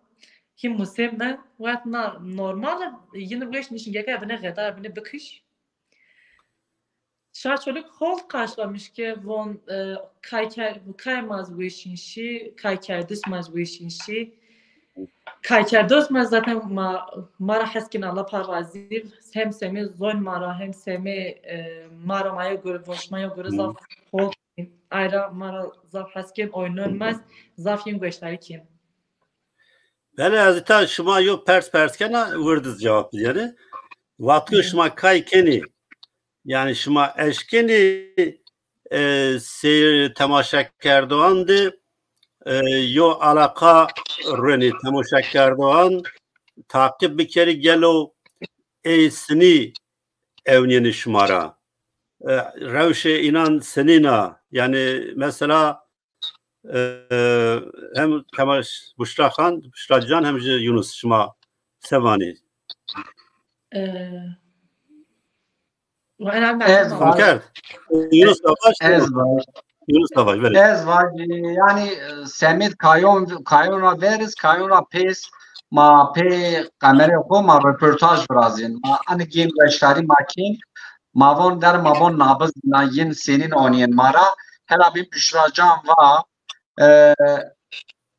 kim musemne vatna normal yine beş nişin geke bine gadar bine bakış şar çoluk hol karşılamış ki von kaymaz bu işin şi kaykerdismaz bu işin şi kaykerdismaz zaten mara haskin Allah parvazi hem semi zon mara hem semi mara maya göre boşmaya göre zaf hol ayrı mara zaf haskin oynanmaz zaf yin göçleri kim Bele azita şuma yo pers kena vurduz cevap yani vatı şuma kaykeni yani şuma eşkeni seyir temaşa kerdoğandı yo alaka reni temaşa kerdoğan takip bir kere gelo esni evniyeni şumara revşe inan senina yani mesela hem temaş Büşra Khan Büşra Can hem Yunus şuma sevani Yunus Savaş böyle. Ez var yani Semit Kayona veriz Kayona pes ma pe kamera ko ma röportaj brazin ma ani game başları makin mavon der mavon nabız na yin senin oniyen mara hela bir Büşra Can va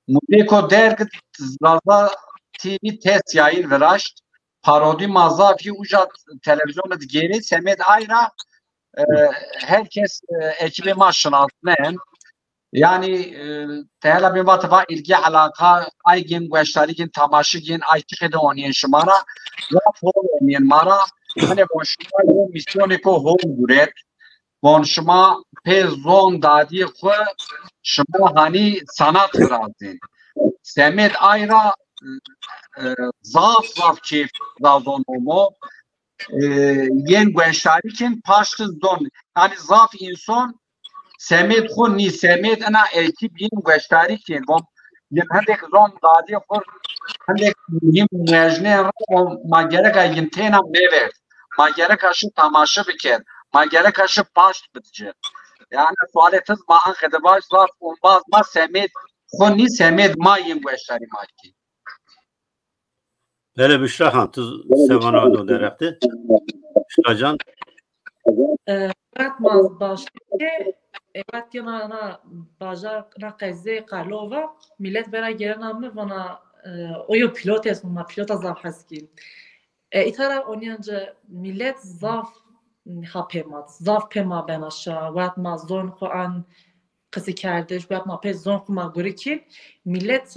Mudeko derg zaza TV test yayın veraşt parodi mazafi ucat televizyonda geri Semet Ayra herkes ekibi maşına altından yani tehla bir vatfa ilgi alaka aygin güçlerigin tamaşigin ayçıkede oynayan şımara ya fol oynayan mara hani boşuma misyoniko hol guret bonşuma pezon dadi ku şıma hani sanat razin Semet Ayra zaf keyif razon omo yen güçlerikin paştı zon yani zaf insan Semet xo ni Semet ana ekip yen güçlerikin bon yen hendek zon dadi xor hendek nim mecne ma gerek ayin tena mever ma gerek aşı tamaşa biker ma gerek aşı paşt bitce yani sualetiz ma an xedebaş zaf olmaz ma Semet xo ni Semet ma yen güçleri maki Böyle Büşra Khan tuz sevana o derekti. Büşra Can. Evet maz başlıkta evet yana baca rakeze kalova millet bera gelen amı bana oyo pilot esma pilota zaf haskin. İtara onyanca millet zaf hapemat zaf pema ben aşağı evet maz zon ko an kızı kardeş evet ma pe zon ko ma göre ki millet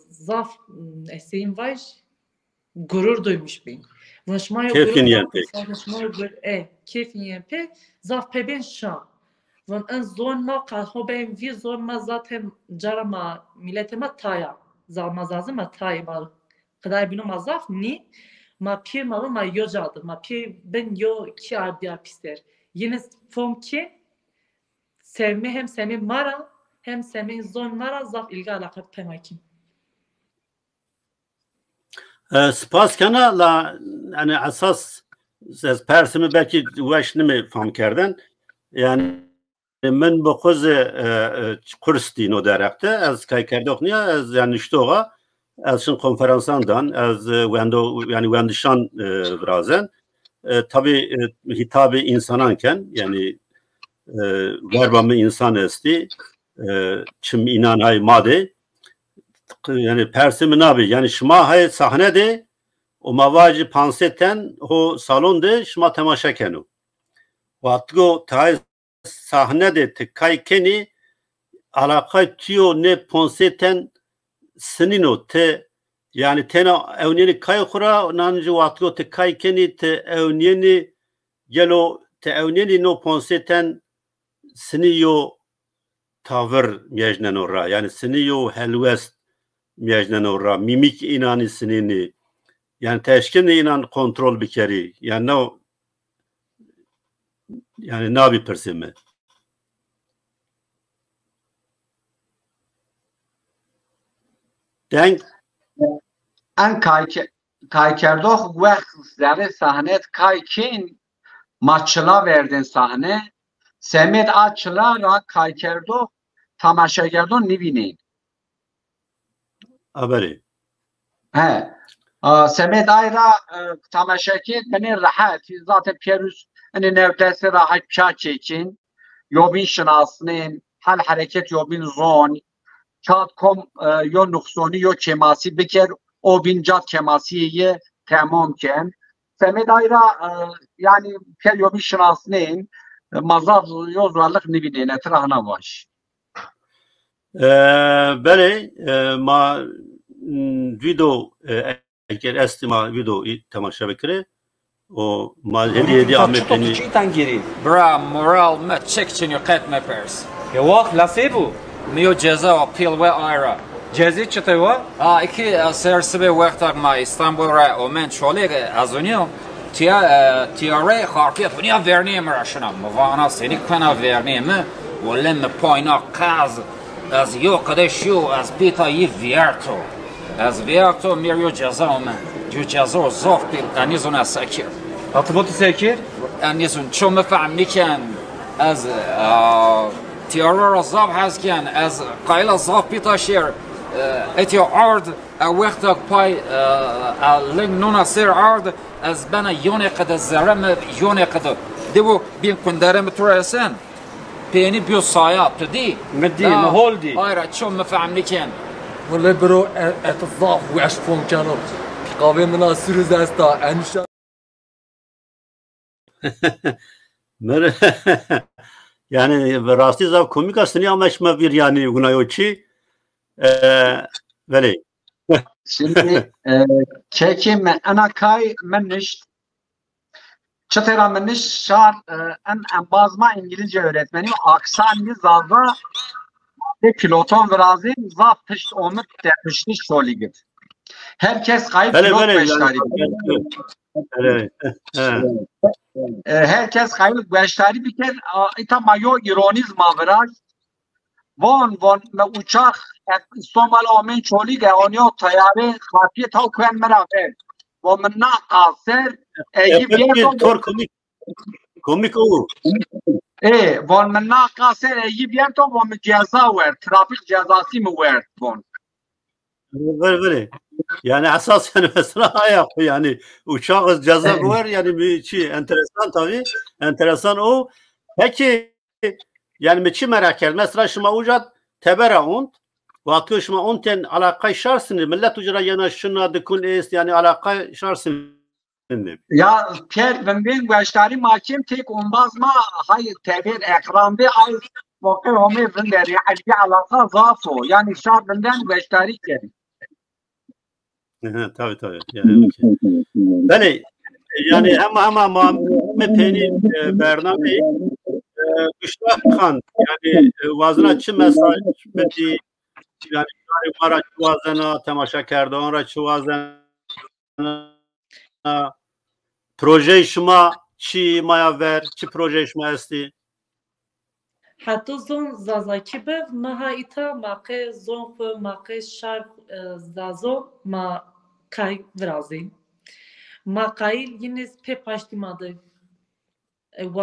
zaf esin var gurur duymuş benim. Keyfin yen pek. Keyfin yen pek. Zaf pe ben şan. وان ان زون ما قهو بين في زون ما zaten جرى ما ملت ما تايا ما زازı ما تاي ما kadar bino mazaf ni ma pir ma yojadı ma pir ben yo ki ardiya pister yine fom ki sevme hem seni mara hem seni zon mara zaf ilgi alaka pemakim. Spas kana la yani asas persimi belki ulaşını mı fam kerden yani من بخوز کورستی نو درکته از کای کردوخ نیا از یعنی شتوغا از شن کنفرانسان دان از وندو yani وندشان برازن tabi hitap insananken yani verbamı insan esti çim inan hay made yani persimi nabi yani şma hay sahne de o mavaji panseten o salonde şma temaşa kenu vatgo tay sahne de tkay keni alakay tiyo ne ponseten sinino te yani tena evneni kay khura nanju vatgo tkay keni te evneni gelo te evneni no ponseten siniyo tavır miyajnen orra yani siniyo helwest miyajnen orra mimik inani sinini yani teşkin inan kontrol bikeri yani no yani nabi persime denk ان kaykerdoh ve zerre sahnet kaykin maçla verdin sahne Semet açla ra kaykerdoh tamaşagerdon nibinin haberi he Semet ayra tamaşaki beni rahat zaten Perus hani nevdesi rahat çekin yobin şinasının hal hareket yobin zon çatkom yo nuksoni yo kemasi biker o bin cat kemasiye tamamken Semet ayra yani per yobin şinasının mazar yozvarlık nibinin etrafına baş. Bele ma video eğer estima video temaşa bekre o ma hediye amepeni Bra moral me çekçin yo qetme pers. Yavak lasebu. Miyo ceza pil ve ayra. Cezi çatayva? İki sersibe vaktak ma İstanbul ra o men şoleg azunyo تیاره خارپیت ونیا ورنیه مراشنم موانا سنی کنا ورنیه مه ولم پاینا قاز از یو قدشیو از بیتا یی ویرتو از ویرتو میریو جزا من جو جزا زوف بیل انیزون از سکر Atıbatı sekir? انیزون چون مفهم نیکن از تیاره را زاب هست کن از قایل زاف بیتا شیر اتیو عرض وقتك پای لنگ نونا سر عرض از بنا یونه قد زرم یونه قد دیو بین کندرم تو رسن پینی بیو سایه پدی مدی مهولدی آیره چون مفهم نیکن ولی برو اتضاف و اشفون کنم قابل مناصر زستا انشا yani rasti zav komik aslında ama şma bir yani gunayoçi böyle Şimdi çekim ana kay menniş çatera menniş şar en bazma İngilizce öğretmenim aksanı zazda ve piloton vrazim zaf pişt omut tepişti şoligit. Herkes kayıp pilot beştari. Herkes kayıp beştari bir kez itamayo ironizma vraz Von uçak İstanbul Amin çolige onyo tayare khatiye taw kwen meraver ve minna qaser bir tor komik o von minna qaser yibiento ve ceza ver trafik cezası mı ver von böyle yani asas yani mesela ayak yani uçak ceza var yani bir şey enteresan tabii enteresan o peki yani meçi merak etmez mesela şuma ucat tebera und vakti şuma unten alaka şarsın millet ucra yana şuna dikun est yani alaka şarsın ya Pierre ben baştari mahkem tek onbazma hay tebir ekranda ay vakti home vender yani alaka zafo yani şart benden baştari geldi tabii yani böyle yani ama Muhammed Peni Bernabe Büşra Khan yani vazına çi mesaj bedî yani mara çi wazena temaşakerdan ra çi wazena proje şuma çi maya ver çi proje şuma esti حتی زون زازاکی به مها ایتا ماقه زون خو ماقه شار زازو ما کای ورازی ما قایل یینز پی پاشتی ماده و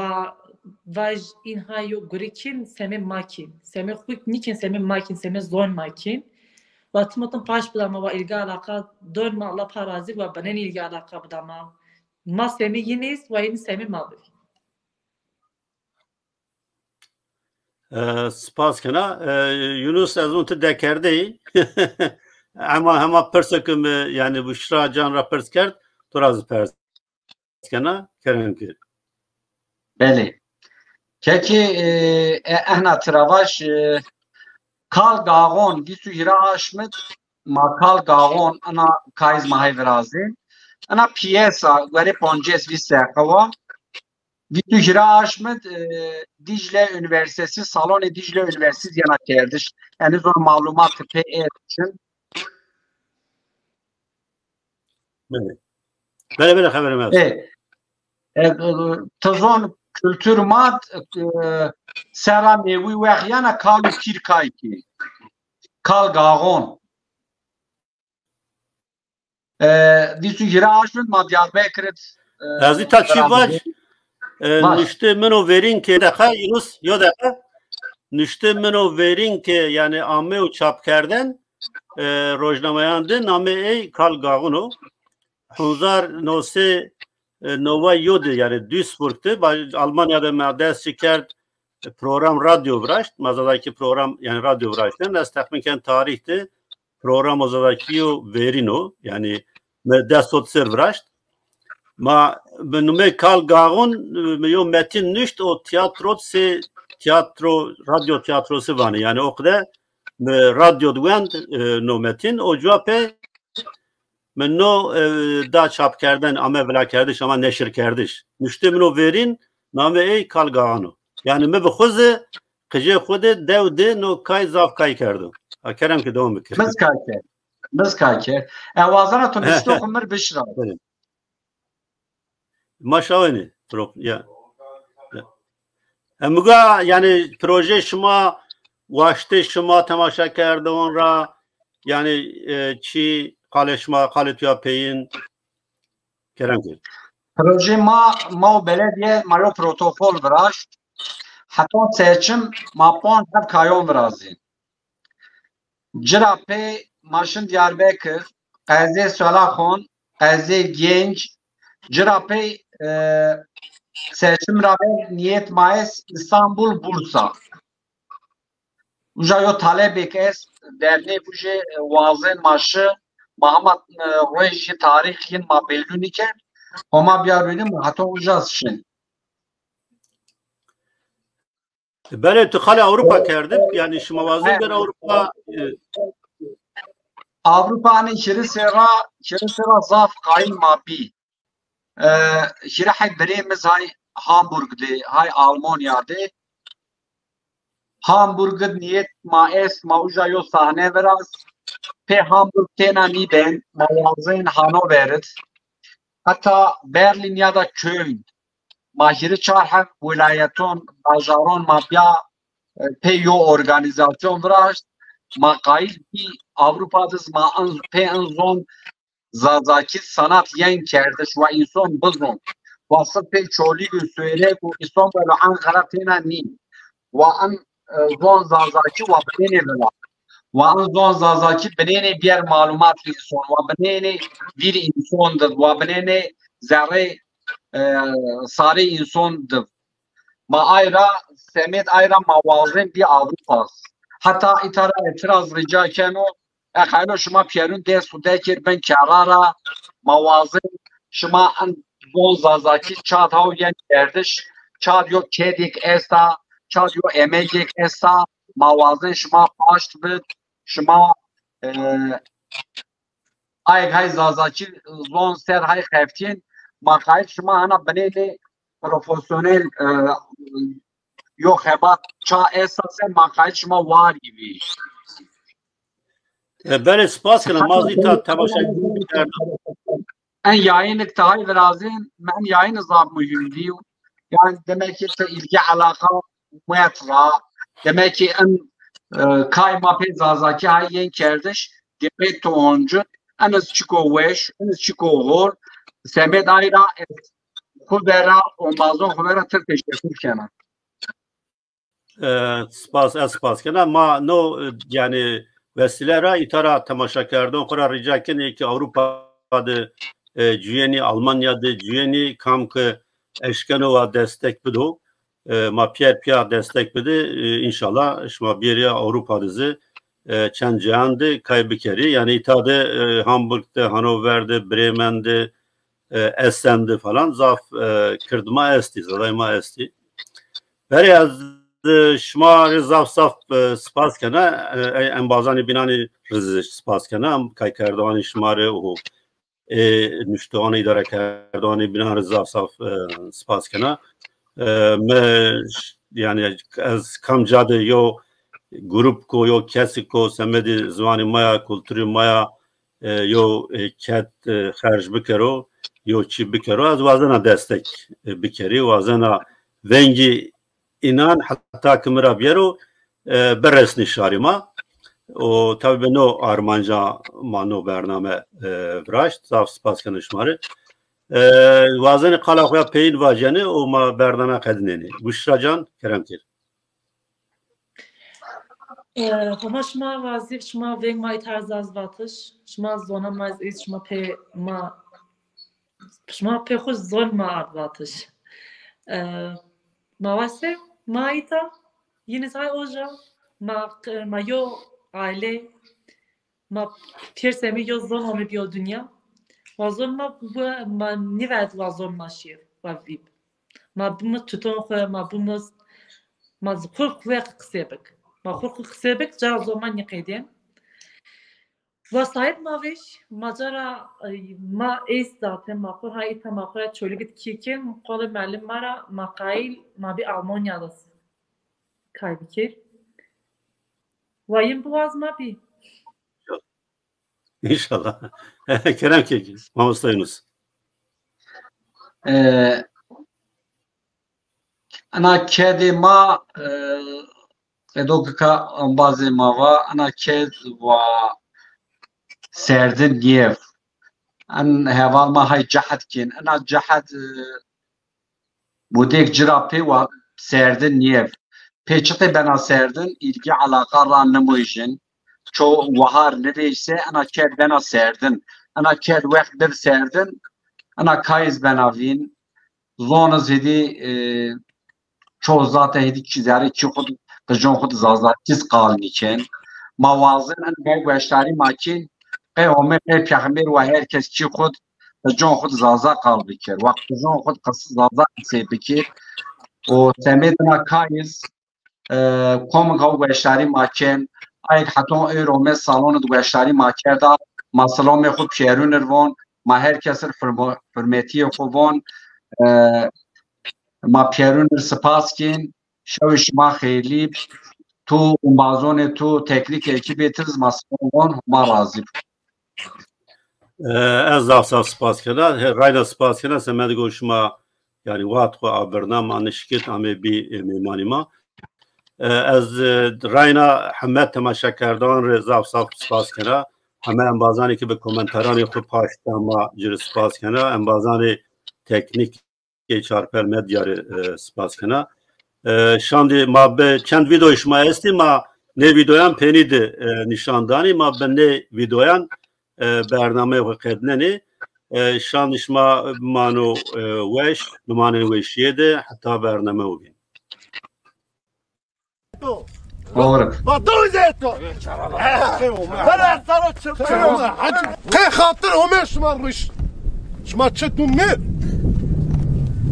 vaj اینها یو گریکین سمی ماکین سمی خوک نیکین سمی ماکین سمی زون ماکین و تمتون پاش بدم و ilgi alaka dön ma Allah parazi ve benen ilgi alaka budama ma semi yiniz ve yini semi mavi spas kena Yunus az onu dekerde ama hema persakım yani Büşra can rapers kert toraz pers kena kerem ki Beli. Keki ehna travaş kal gagon disu hira aşmet ma kal gagon ana kaiz mahay vrazin ana piyesa gare ponces vi sekava disu hira aşmet Dicle Üniversitesi Salon Dicle Üniversitesi yana kerdiş. Yani zor malumat pe için. Böyle haberim var. Tazon kültür mat sera mevi waxyana kalu kirkay ki kal gagon disu gira aşmet ma Diyarbakır Azı taçivaj nüşte meno verin ki daha Yunus yo daha nüşte meno verin ki yani amme u çap kerden rojnamayandın amme ey kal gagono Hunzar nose Nova Yod yani Duisburg'te Almanya'da merdes çıkart program radyo vraşt mazadaki program yani radyo vraştın nestakmiken tarihte program mazadaki verino yani merdes sotser vraşt ma benume kal gagon yo metin nüşt o tiyatro radyo tiyatrosu vani yani o kadar radyo duend no metin o cevapı من نو دا چاپ کردن اما ولا کردش اما نشر کردش نشته منو ورین نامه ای کالگانو یعنی من به خود قجه خود دو ده نو کای زاف کای کردم کرم که دوام بکرم بس کای کرد اوازانا تو نشته خمر بشرا ما شاوینی تروپ یا امگا یعنی پروژه شما واشته شما تماشا کردن را یعنی چی قالت یا peyin kerem ki. Proje ma belediye malo protokol vraş. Hatta seçim ma puan hep kayon vrazin. Cirape maşın Diyarbakır, Qazi Salahon, Qazi Genç, Cirape seçim rabe niyet maes İstanbul Bursa. Ujayo talebek es derneği buje vazen maşı Muhammed Reji tarihin ma belli iken ama biarbenim hatta ucaz şin. Böyle tıkale Avrupa kerdik yani şu mavazın bir Avrupa'nın şiri sera zaf kain mapi. Şiri hay birimiz hay Hamburg'de hay Almanya'da Hamburg'da niyet ma es ma ujayo sahne veraz pe Hamburg tena niben mavazin Hanover'd hatta Berlin ya da Köln mahiri çarhak vilayeton bajaron mabya pe yo organizasyon vraş ma qail ki Avrupa'da ma pe zon zazaki sanat yen kerdiş ve insan buzun vasıf pe çoli söyle bu insan böyle Ankara tena ni ve an zon zazaki ve beni vela وان زون زازاکی بنینه بیار معلومات انسان و بنینه ویر انسان دد و بنینه ذره ساری انسان دد ما ayra semet ayra mavazin bir Avrupas hatta itara itiraz rica keno khaylo shuma pierun des udekir ben karara mavazin shuma an zon zazaki çad hav yen erdiş çad yo kedik esta çad yo emegek esta mavazin shuma paşt bid شما های زازاچی زون سر های خفتین ما خواهید شما هنه بنیده پروفیسیونل yok hebat ça esasen makayı şuma var gibi. Ben spas kılım mazita temaşa kerdum. En yayınlık tahay verazin men yayın zab mühim diyor. Yani demek ki ilgi alaka muetra. Demek ki en kayma pezazaki hayyen kerdiş demet toğuncu enes çiko weş enes çiko hor semet ayra kubera olmazon kubera tır teşekkür kenar. Spas kena ma no yani vesilera itara temaşa kerdum. Kura rica kene ki Avrupa'da cüyeni Almanya'da cüyeni kamkı eşkenova destek bidu. Ma Pierre destek bidi. İnşallah şma bir ya Avrupa'da çen cihandı kaybikeri. Yani itadı Hamburg'da, Hannover'de, Bremen'de, Essen'de falan zaf kırdıma esti, zalayma esti. Beriyaz şma rizaf saf spaskena en bazani binani riz spaskena kay kerdani şmarı o nüştevani idare kerdani binan rizaf saf spaskena yani az kamcadı yo grup ko yo kesi ko semedi zvani maya kulturi maya yo ket kharj bikero yo çi bikero az vazana destek bikeri vazana vengi inan hatta kımra biyero beresni şarima o tabi no armanca mano bername vraşt zaf spas kanışmarı vazana qala xoya peyin vajeni o ma bername qedneni buşracan keremtir Homa şma vazif şma veng may tarzaz vatış şma zona maz iz şma pe xuz zon ma vatış ma vase ma ita yine say oja ma yo aile ma pirsemi yo zon ome bio dünya vazon ma nivet vazon ma şir vavib ma bunu tuton xwe ma bunu ma zkur xwe qsebek ما خورخ خسبك جا زمان يقيدين وصايد ما فيش ما جرى ما إيش ذاته ما خور هاي ما خور شولي قد كيكين قال معلم مرة ما قايل ما بي ألمانيا داس كاي بكير وين بواز ما بي İnşallah. Kerem Keki, Mahmut Yunus. أنا كذي ما ادوكا bazı mava ana kez ve serdin yev an heval ma hay cahatkin ana cahat budek cirape ve serdin yev peçete bana serdin ilgi alaka rannemojin ço vahar neyse ana ked bana serdin ana ked vakdir serdin ana kayız bana vin zonuz hedi ço zaten hedi çizari ki xud Kıcan xud zazatiz qalniken mavazin en bel beştari makin qeyome qey peygamber ve herkes ki xud kıcan xud zaza qalbiker ve kıcan xud qıs zaza sebikir o temedna kayız kom gav beştari makin ay haton eurome salonu beştari makerda masalome xud şerun ervon ma herkes hürmetiye xubon ma pierun spaskin شوش ما خیلی تو بازون تو تکنیک ekibi tiz masonun ma razı. Ez davsa spaskena, rayda spaskena semedi goşma yani vaat ko bernam anışkit ame bi memanima. Ez rayna Hammet temaşa kerdan reza spaskena. Hemen bazani ki be komentarani ko paşta ma cir spaskena, en bazani teknik çarpel medyarı spaskena. Şandi ma be çend video işma esti ma ne videoyan penidi nişandani ma ben ne videoyan bername ve kedneni şand işma manu weş numane weşiyede hatta bername ubin. Doğru. Batouzeto. Bana sana çıkma. Kay hatır Ömer şımarmış. Şımarçet Ömer.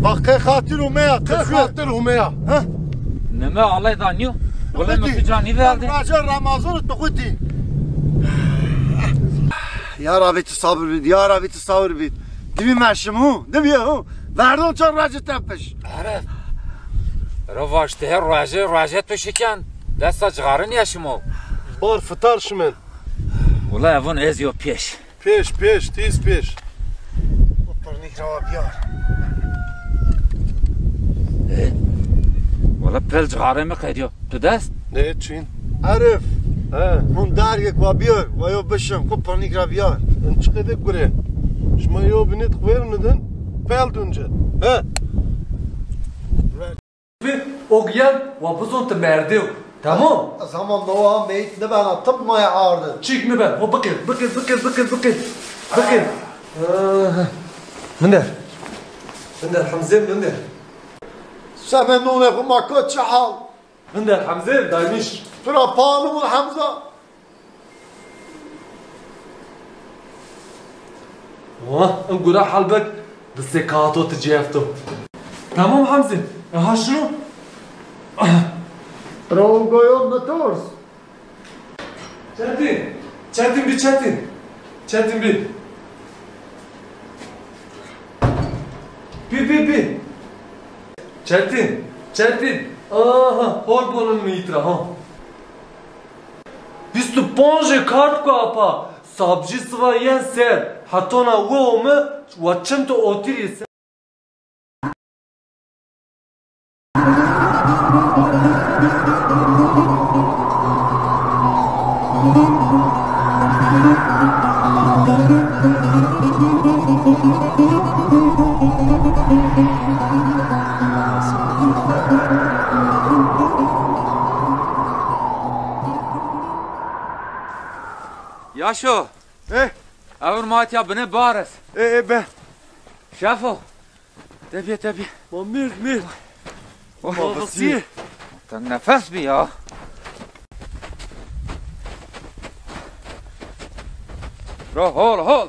Bak kay hatır Ömer, kay hatır Ömer. Ha? نما الله يضانيو ولا ما تجاني ذا Racan Ramazan tukuti. Ya Rabbi sabır vid, ya Rabbi sabır vid. Dibi meşmu, dibi ya. Verdon çar racı tepeş. رواشته راجه تو شکن دست جغارن yaşımol. بار فتار شمن Ula evon eziyor peş. پیش تیز پیش Pırnik rava biyar. Ula pel cغاره mi qediyor. Tu dest? نه چین Arif. ها Mun dergek va biyar. Va yo bişim. Ku pırnik rava biyar. انچقدر گره شما یو بینید خویر ندن پیل دونجه ها Ogyan vapuzun te merdiv. Tamam. Zaman nova meyit ne ben atıp maya ağırdı. Çık mı ben? O bakın. Bakın. Mender. Hamzem Mender. Semen nune ku makot çahal. Mender Hamzem daymış. Tura pahalı bu Hamza. نقول حلبك بالسكاتو تجيفتو تمام حمزه ها شنو Rogoyon ne tors? Çetin bir bir Çetin aha hol bolun mitra ha biz tu ponje kart ko apa sabji svayen ser hatona wo mu watchim to otiris Yaşo. Avur maat ya bine bares. Ben. Şafo. Tabii. Mir Babası. Tan nefes bir ya. روح هول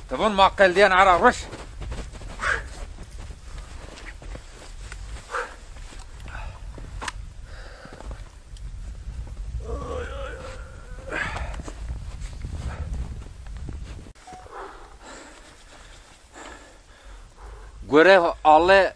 تبون معقل ديان على الرش Göre Allah